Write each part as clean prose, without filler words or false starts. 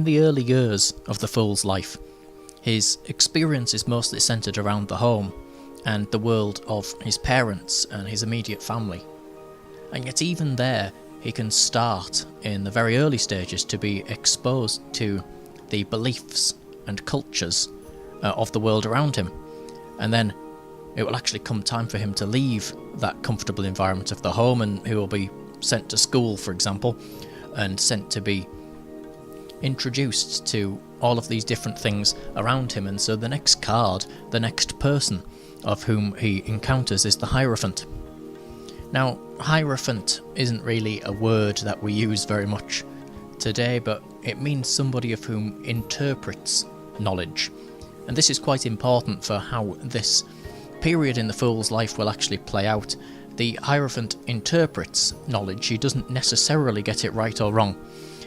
in the early years of the Fool's life, his experience is mostly centred around the home and the world of his parents and his immediate family. And yet even there, he can start in the very early stages to be exposed to the beliefs and cultures of the world around him. And then it will actually come time for him to leave that comfortable environment of the home, and he will be sent to school, for example, and sent to be introduced to all of these different things around him. And so the next card, the next person of whom he encounters is the Hierophant. Now, Hierophant isn't really a word that we use very much today, but it means somebody of whom interprets knowledge. And this is quite important for how this period in the Fool's life will actually play out. The Hierophant interprets knowledge. He doesn't necessarily get it right or wrong.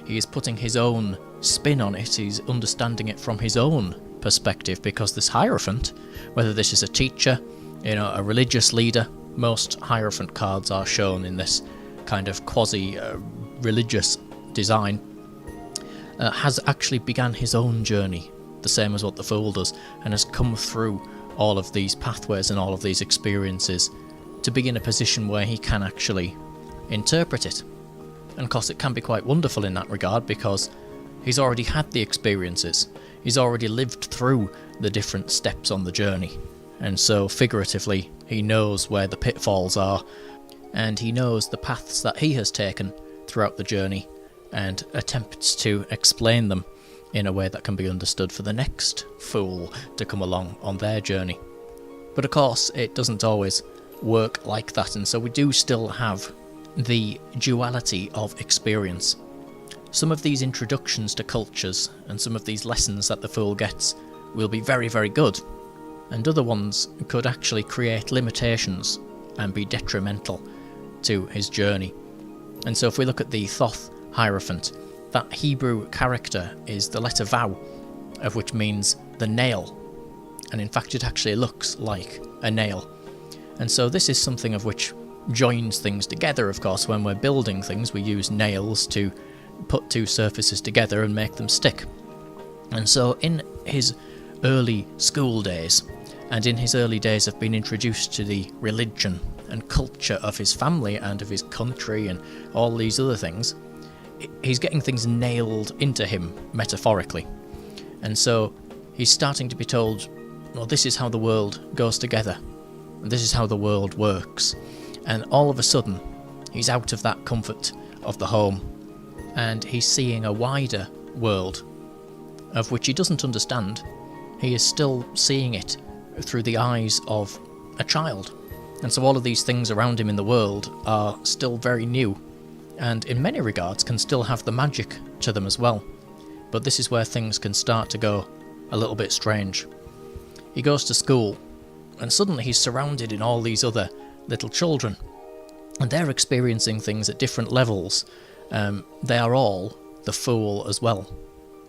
He is putting his own spin on it. He's understanding it from his own perspective, because this Hierophant, whether this is a teacher, a religious leader, most Hierophant cards are shown in this kind of quasi-religious design, has actually began his own journey, the same as what the Fool does, and has come through all of these pathways and all of these experiences to be in a position where he can actually interpret it. And of course it can be quite wonderful in that regard, because he's already had the experiences, he's already lived through the different steps on the journey, and so figuratively he knows where the pitfalls are, and he knows the paths that he has taken throughout the journey, and attempts to explain them in a way that can be understood for the next fool to come along on their journey. But of course it doesn't always work like that, and so we do still have the duality of experience. Some of these introductions to cultures and some of these lessons that the Fool gets will be very, very good, and other ones could actually create limitations and be detrimental to his journey. And so if we look at the Thoth Hierophant, that Hebrew character is the letter Vav, of which means the nail, and in fact it actually looks like a nail. And so this is something of which joins things together. Of course, when we're building things, we use nails to put two surfaces together and make them stick. And so in his early school days, and in his early days of being introduced to the religion and culture of his family and of his country and all these other things, he's getting things nailed into him, metaphorically. And so he's starting to be told, well, this is how the world goes together, and this is how the world works. And all of a sudden, he's out of that comfort of the home, and he's seeing a wider world, of which he doesn't understand. He is still seeing it through the eyes of a child. And so all of these things around him in the world are still very new, and in many regards can still have the magic to them as well. But this is where things can start to go a little bit strange. He goes to school, and suddenly he's surrounded in all these other little children, and they're experiencing things at different levels. They are all the Fool as well,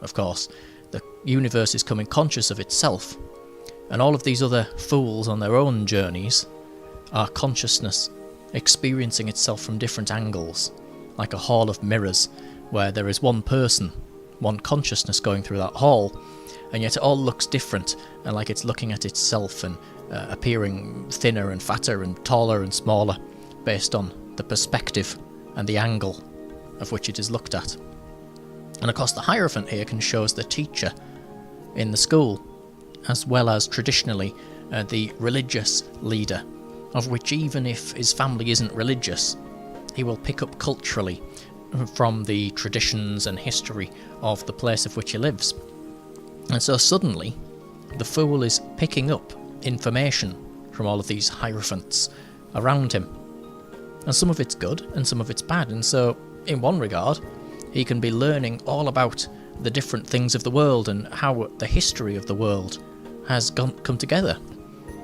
of course. The universe is coming conscious of itself, and all of these other fools on their own journeys are consciousness experiencing itself from different angles, like a hall of mirrors, where there is one person, one consciousness going through that hall, and yet it all looks different, and like it's looking at itself and appearing thinner and fatter and taller and smaller, based on the perspective and the angle of which it is looked at. And of course the Hierophant here can show us the teacher in the school, as well as traditionally the religious leader, of which even if his family isn't religious, he will pick up culturally from the traditions and history of the place of which he lives. And so suddenly, the Fool is picking up information from all of these Hierophants around him. And some of it's good and some of it's bad, and so in one regard, he can be learning all about the different things of the world and how the history of the world has come together.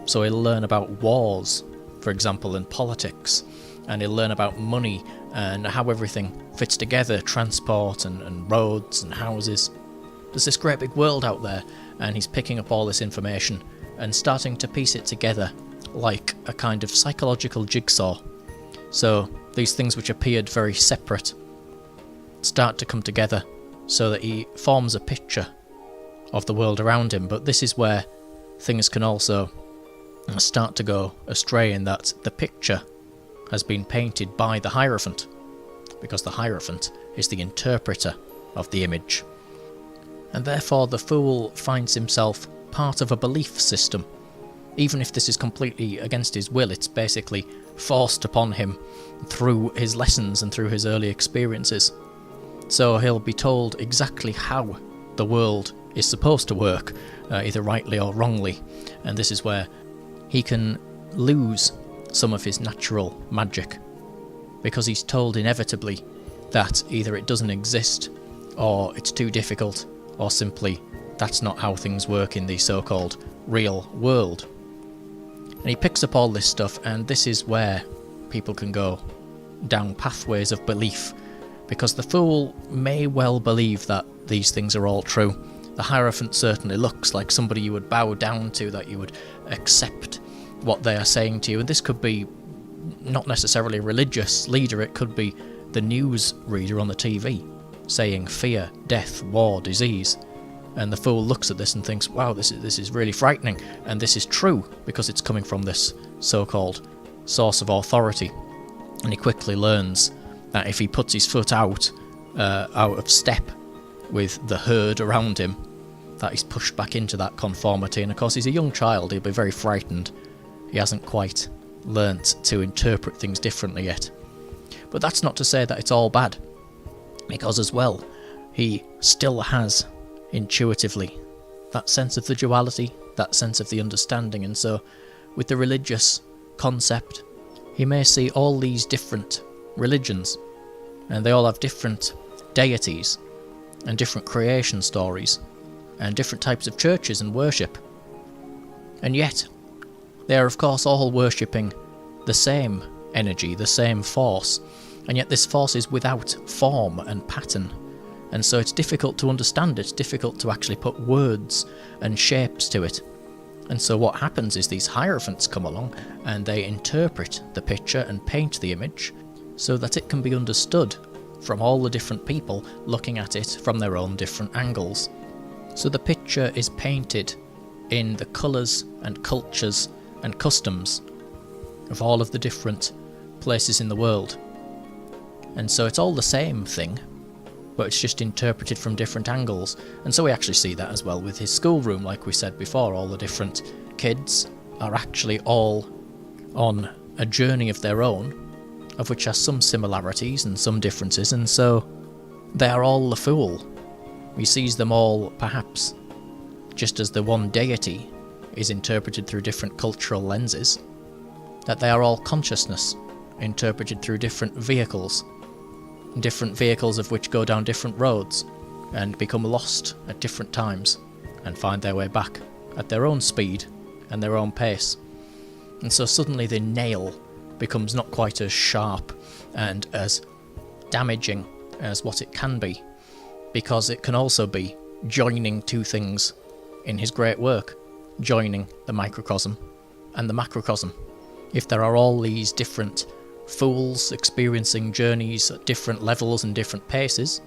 So he'll learn about wars, for example, and politics, and he'll learn about money and how everything fits together, transport and roads and houses. There's this great big world out there, and he's picking up all this information and starting to piece it together like a kind of psychological jigsaw. So these things which appeared very separate start to come together so that he forms a picture of the world around him. But this is where things can also start to go astray, in that the picture has been painted by the Hierophant, because the Hierophant is the interpreter of the image. And therefore the fool finds himself part of a belief system. Even if this is completely against his will, it's basically forced upon him through his lessons and through his early experiences. So he'll be told exactly how the world is supposed to work, either rightly or wrongly, and this is where he can lose some of his natural magic, because he's told inevitably that either it doesn't exist, or it's too difficult, or simply that's not how things work in the so-called real world. And he picks up all this stuff, and this is where people can go down pathways of belief, because the fool may well believe that these things are all true. The Hierophant certainly looks like somebody you would bow down to, that you would accept what they are saying to you, and this could be not necessarily a religious leader, it could be the news reader on the TV saying fear, death, war, disease. And the fool looks at this and thinks, wow, this is really frightening, and this is true because it's coming from this so-called source of authority. And he quickly learns that if he puts his foot out of step with the herd around him, that he's pushed back into that conformity. And of course he's a young child, he'll be very frightened. He hasn't quite learnt to interpret things differently yet. But that's not to say that it's all bad, because as well, he still has intuitively that sense of the duality, that sense of the understanding. And so with the religious concept, he may see all these different religions, and they all have different deities and different creation stories and different types of churches and worship, and yet they are of course all worshipping the same energy, the same force, and yet this force is without form and pattern. And so it's difficult to understand, it's difficult to actually put words and shapes to it. And so what happens is these Hierophants come along and they interpret the picture and paint the image so that it can be understood from all the different people looking at it from their own different angles. So the picture is painted in the colours and cultures and customs of all of the different places in the world. And so it's all the same thing, but it's just interpreted from different angles. And so we actually see that as well with his schoolroom, like we said before. All the different kids are actually all on a journey of their own, of which has some similarities and some differences, and so they are all the fool. He sees them all, perhaps, just as the one deity is interpreted through different cultural lenses, that they are all consciousness, interpreted through different vehicles of which go down different roads and become lost at different times and find their way back at their own speed and their own pace. And so suddenly the nail becomes not quite as sharp and as damaging as what it can be, because it can also be joining two things in his great work, joining the microcosm and the macrocosm. If there are all these different fools experiencing journeys at different levels and different paces,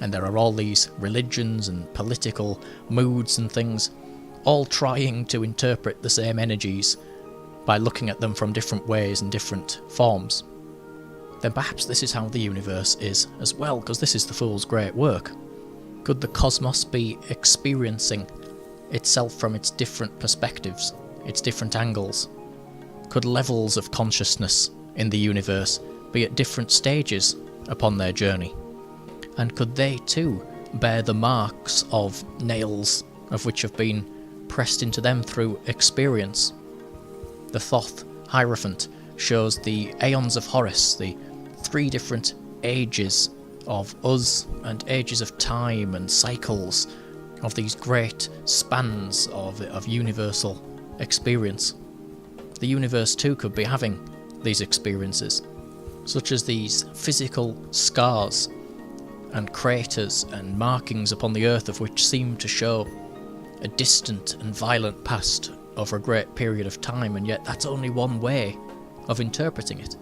and there are all these religions and political moods and things, all trying to interpret the same energies by looking at them from different ways and different forms, then perhaps this is how the universe is as well, because this is the fool's great work. Could the cosmos be experiencing itself from its different perspectives, its different angles? Could levels of consciousness in the universe be at different stages upon their journey? And could they too bear the marks of nails of which have been pressed into them through experience? The thoth Hierophant shows the aeons of Horus, the 3 different ages of us and ages of time and cycles of these great spans of universal experience. The universe too could be having these experiences, such as these physical scars and craters and markings upon the earth of which seem to show a distant and violent past over a great period of time, and yet that's only one way of interpreting it.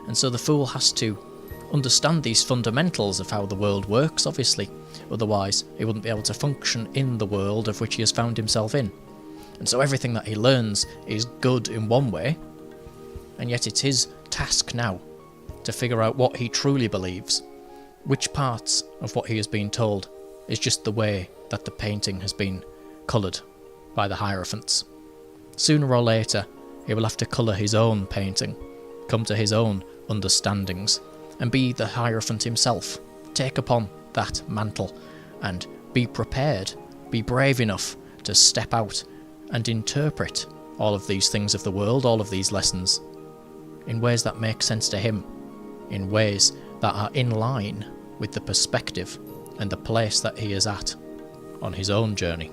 And so the fool has to understand these fundamentals of how the world works, obviously. Otherwise, he wouldn't be able to function in the world of which he has found himself in. And so everything that he learns is good in one way, and yet it's his task now to figure out what he truly believes, which parts of what he has been told is just the way that the painting has been coloured by the Hierophants. Sooner or later, he will have to colour his own painting, come to his own understandings, and be the Hierophant himself, take upon that mantle, and be prepared, be brave enough to step out and interpret all of these things of the world, all of these lessons, in ways that make sense to him, in ways that are in line with the perspective and the place that he is at on his own journey.